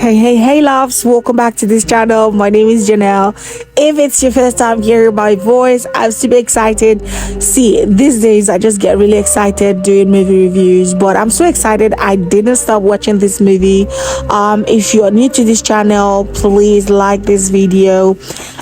Hey, loves, welcome back to this channel. My name is Janelle. If it's your first time hearing my voice, I'm super excited. See, these days I just get really excited doing movie reviews, but I'm so excited I didn't stop watching this movie. If you're new to this channel, please like this video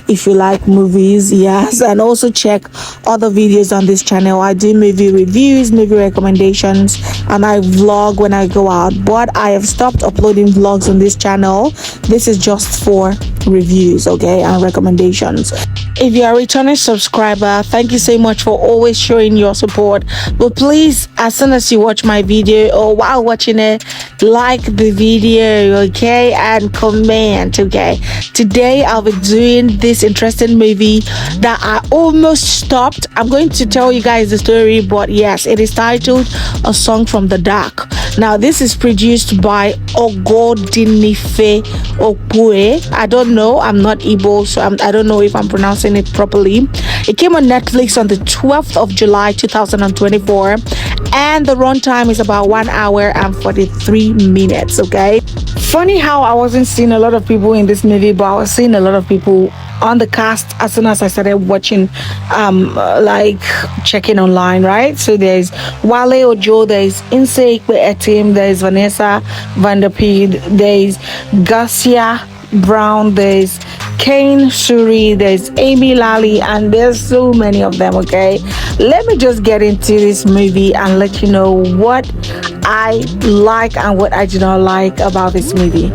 if you like movies, yes, and also check other videos on this channel. I do movie reviews, movie recommendations, and I vlog when I go out, but I have stopped uploading vlogs on this channel. This is just for reviews, okay, and recommendations. If you are a returning subscriber, thank you so much for always showing your support. But please, as soon as you watch my video or while watching it, like the video, okay, and comment, okay. Today I'll be doing this interesting movie that I almost stopped. I'm going to tell you guys the story, but yes, it is titled A Song from the Dark. Now this is produced by Ogodinife Okpue. I don't know, I'm not Igbo, so I don't know if I'm pronouncing it properly. It came on Netflix on the 12th of July 2024, and the runtime is about 1 hour and 43 minutes. Okay, funny how I wasn't seeing a lot of people in this movie, but I was seeing a lot of people on the cast as soon as I started watching, like checking online, right? So there's Wale Ojo, there's Inse Etim, there's Vanessa Vanderpeed, there's Garcia Brown, there's Kane Suri, there's Amy Lally, and there's so many of them. Okay, let me just get into this movie and let you know what I like and what I do not like about this movie.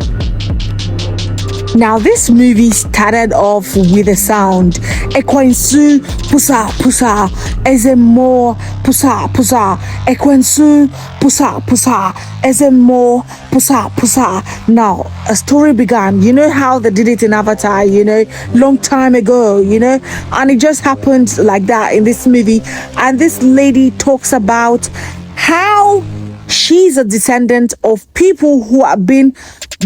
Now this movie started off with a sound. Ekwensu pusa pusa ezemo pusa pusa ekwensu pusa pusa ezemo pusa pusa. Now a story began. You know how they did it in Avatar, you know, long time ago, you know, and it just happened like that in this movie. And this lady talks about how she's a descendant of people who have been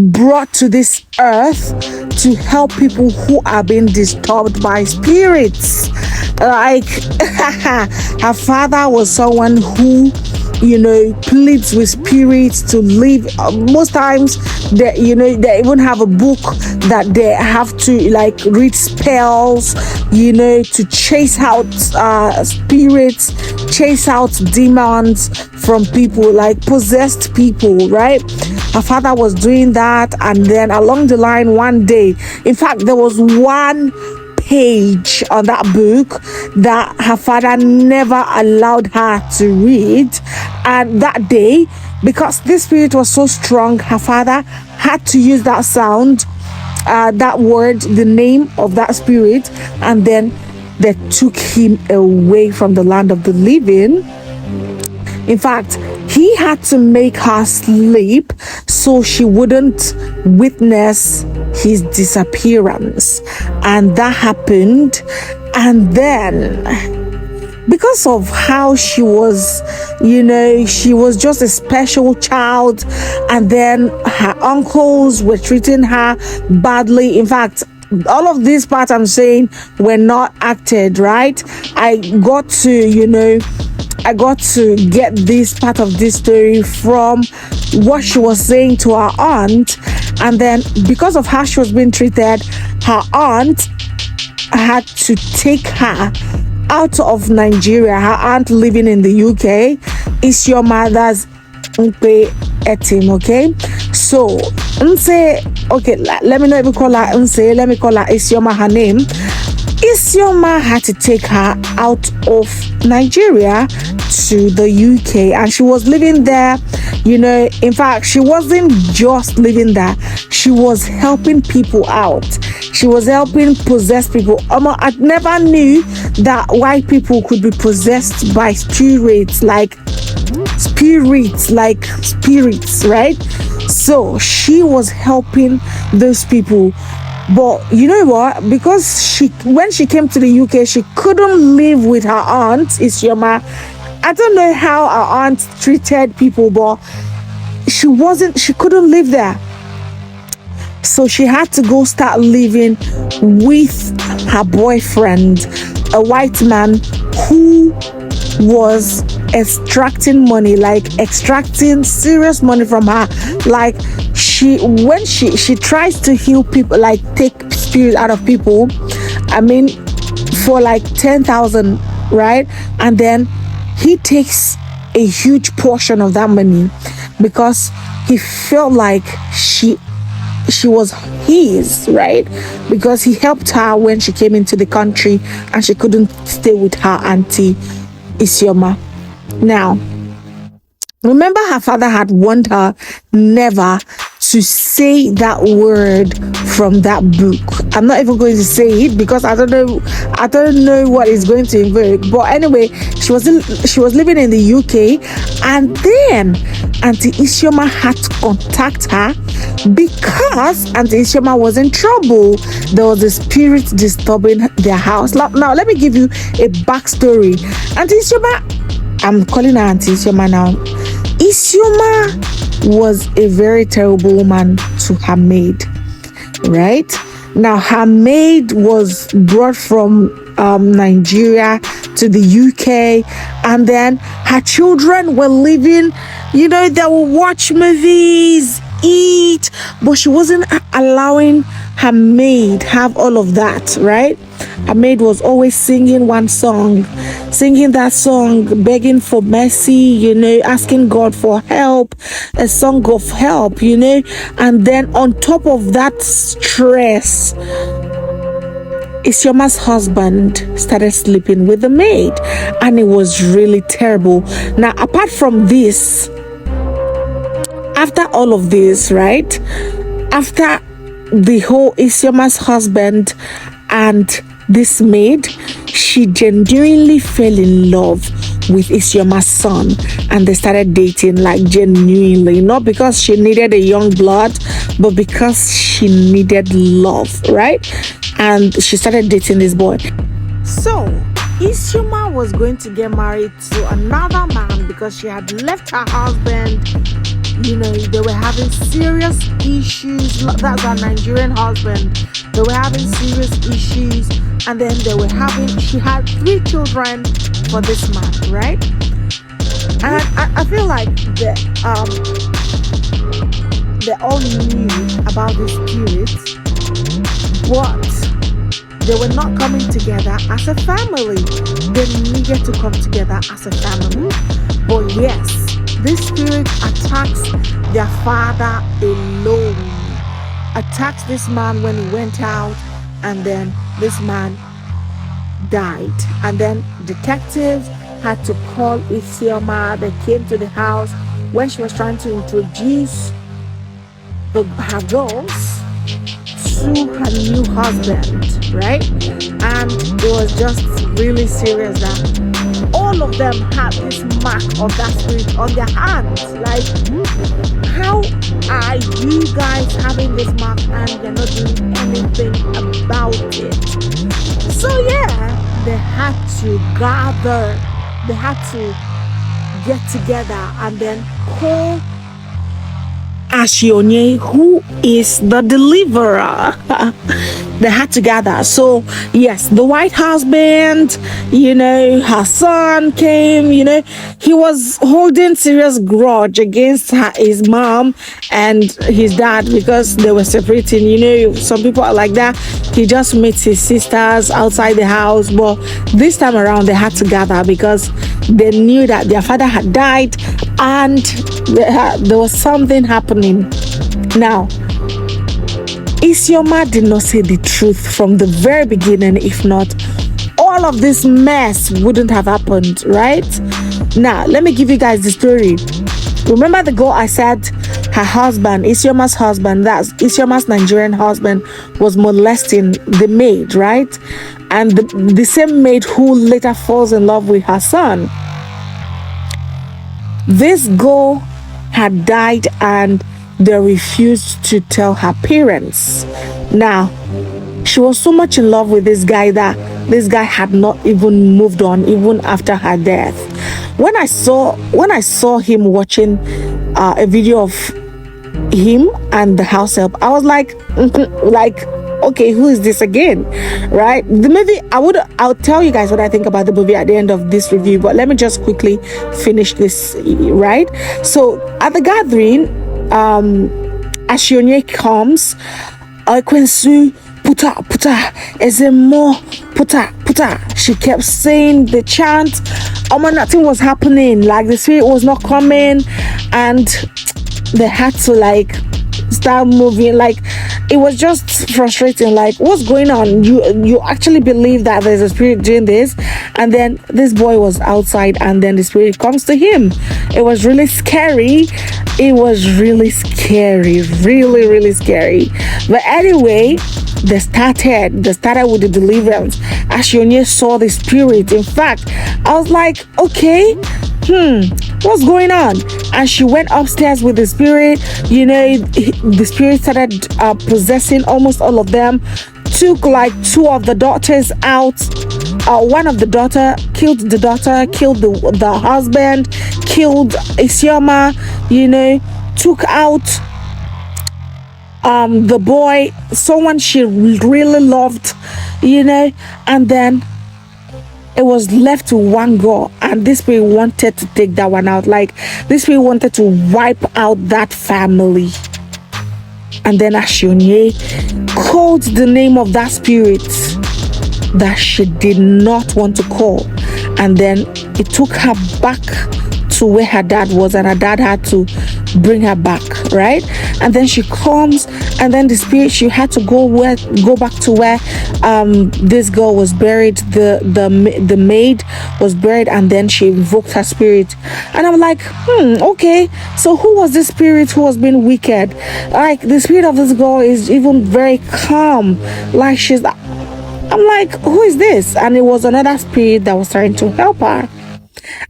brought to this earth to help people who are being disturbed by spirits. Like her father was someone who, you know, pleads with spirits to live. Most times they, you know, they even have a book that they have to like read spells, you know, to chase out spirits, chase out demons from people, like possessed people, right? Her father was doing that, and then along the line one day, in fact there was one page on that book that her father never allowed her to read, and that day, because this spirit was so strong, her father had to use that sound, that word, the name of that spirit, and then they took him away from the land of the living. In fact, he had to make her sleep so she wouldn't witness his disappearance. And that happened. And then, because of how she was, you know, she was just a special child, and then her uncles were treating her badly. In fact, all of these parts I'm saying were not acted, right? I got to get this part of this story from what she was saying to her aunt. And then because of how she was being treated, her aunt had to take her out of Nigeria. Her aunt living in the UK is your mother's Npe Etim, okay? So Nse, okay, let me not even call her Nse, let me call her Isioma, her name. Isioma had to take her out of Nigeria to the UK, and she was living there, you know. In fact, she wasn't just living there, she was helping people out. She was helping possessed people. I never knew that white people could be possessed by spirits, right? So she was helping those people. But you know what? Because when she came to the UK, she couldn't live with her aunt, Isioma. I don't know how her aunt treated people, but she couldn't live there. So she had to go start living with her boyfriend, a white man who was extracting money, like extracting serious money from her. Like when she tries to heal people, like take spirit out of people, I mean, for like 10,000, right? And then he takes a huge portion of that money because he felt like she was his, right? Because he helped her when she came into the country and she couldn't stay with her auntie Isioma. Now, remember, her father had warned her never to say that word from that book. I'm not even going to say it because I don't know what it's going to invoke. But anyway, she was living in the UK, and then Auntie Isioma had to contact her because Auntie Isioma was in trouble. There was a spirit disturbing their house. Now let me give you a backstory. Auntie Isioma, I'm calling her Auntie Isioma now. Isioma was a very terrible woman to her maid, right? Now, her maid was brought from Nigeria to the UK, and then her children were living, they would watch movies, eat, but she wasn't allowing her maid have all of that, right? Her maid was always singing that song, begging for mercy, asking God for help, a song of help, and then on top of that stress, Isioma's husband started sleeping with the maid, and it was really terrible. Now, apart from this, after all of this, right, after the whole Isioma's husband and this maid, she genuinely fell in love with Isioma's son, and they started dating, like genuinely, not because she needed a young blood, but because she needed love, right? And she started dating this boy. So Isioma was going to get married to another man because she had left her husband. They were having serious issues. That's her Nigerian husband. They were having serious issues, and then she had 3 children for this man, right? And I feel like they all knew about this spirit, but they were not coming together as a family. They needed to come together as a family. But yes, this spirit attacks their father alone. Attacks this man when he went out, and then this man died. And then detectives had to call Isioma. They came to the house when she was trying to introduce her girls to her new husband, right? And it was just really serious that all of them had this mark of that spirit on their hands. Like, how are you guys having this mark and you're not doing anything about it? So yeah, they had to gather, they had to get together and then call Ashionye, who is the deliverer. They had to gather. So yes, the white husband, her son came, he was holding serious grudge against his mom and his dad because they were separating. Some people are like that. He just meets his sisters outside the house, but this time around they had to gather because they knew that their father had died and there was something happening. Now, Isioma did not say the truth from the very beginning. If not, all of this mess wouldn't have happened, right? Now, let me give you guys the story. Remember the girl I said her husband, Isioma's husband, that's Isioma's Nigerian husband, was molesting the maid, right? And the same maid who later falls in love with her son. This girl had died and they refused to tell her parents. Now, she was so much in love with this guy that this guy had not even moved on even after her death. When I saw him watching a video of him and the house help, I was like okay, who is this again? Right? The movie, I'll tell you guys what I think about the movie at the end of this review, but let me just quickly finish this, right? So at the gathering, Ashionye comes, Ekwensu puta puta ezemo puta. She kept saying the chant. Nothing was happening. Like the spirit was not coming, and they had to like start moving. Like it was just frustrating. Like, what's going on? You actually believe that there's a spirit doing this, and then this boy was outside, and then the spirit comes to him. It was really scary. It was really scary, really scary. But anyway, they started with the deliverance. Ashionye saw the spirit. In fact, I was like, okay, what's going on? And she went upstairs with the spirit. You know, the spirit started possessing almost all of them. Took like 2 of the daughters out. One of the daughter killed the daughter, killed the husband, killed Isioma, you know, took out the boy, someone she really loved, you know, and then it was left to one girl, and this spirit wanted to take that one out. Like this spirit wanted to wipe out that family. And then Ashionye called the name of that spirit that she did not want to call, and then it took her back to where her dad was, and her dad had to bring her back, right? And then she comes, and then the spirit, she had to go back to where this girl was buried, the maid was buried, and then she invoked her spirit. And I'm like, okay, so who was this spirit who was being wicked? Like the spirit of this girl is even very calm, like I'm like, who is this? And it was another spirit that was trying to help her.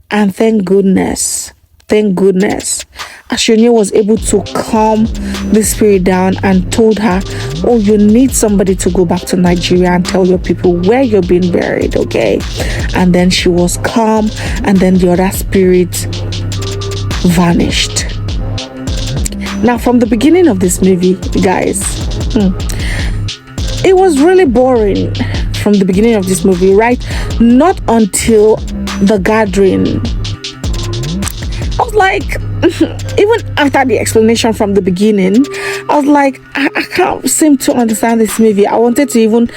And thank goodness, Ashionye was able to calm the spirit down and told her, oh, you need somebody to go back to Nigeria and tell your people where you're being buried, okay? And then she was calm, and then the other spirit vanished. Now, from the beginning of this movie, guys, it was really boring from the beginning of this movie, right? Not until the gathering. I was like, even after the explanation from the beginning, I was like, I can't seem to understand this movie. I wanted to even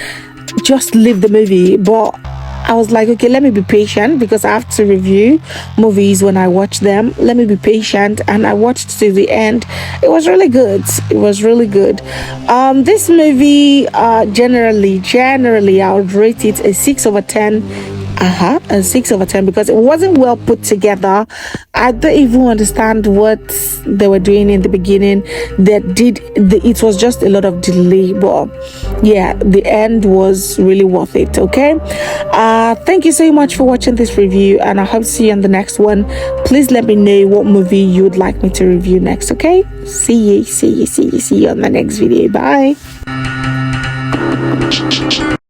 just leave the movie, but I was like, okay, let me be patient, because I have to review movies when I watch them. Let me be patient, and I watched to the end. It was really good. This movie, generally, I would rate it a 6/10. A 6/10, because it wasn't well put together. I don't even understand what they were doing in the beginning. It was just a lot of delay, but yeah, the end was really worth it. Okay, thank you so much for watching this review, and I hope to see you on the next one. Please let me know what movie you would like me to review next. Okay, see you on the next video. Bye.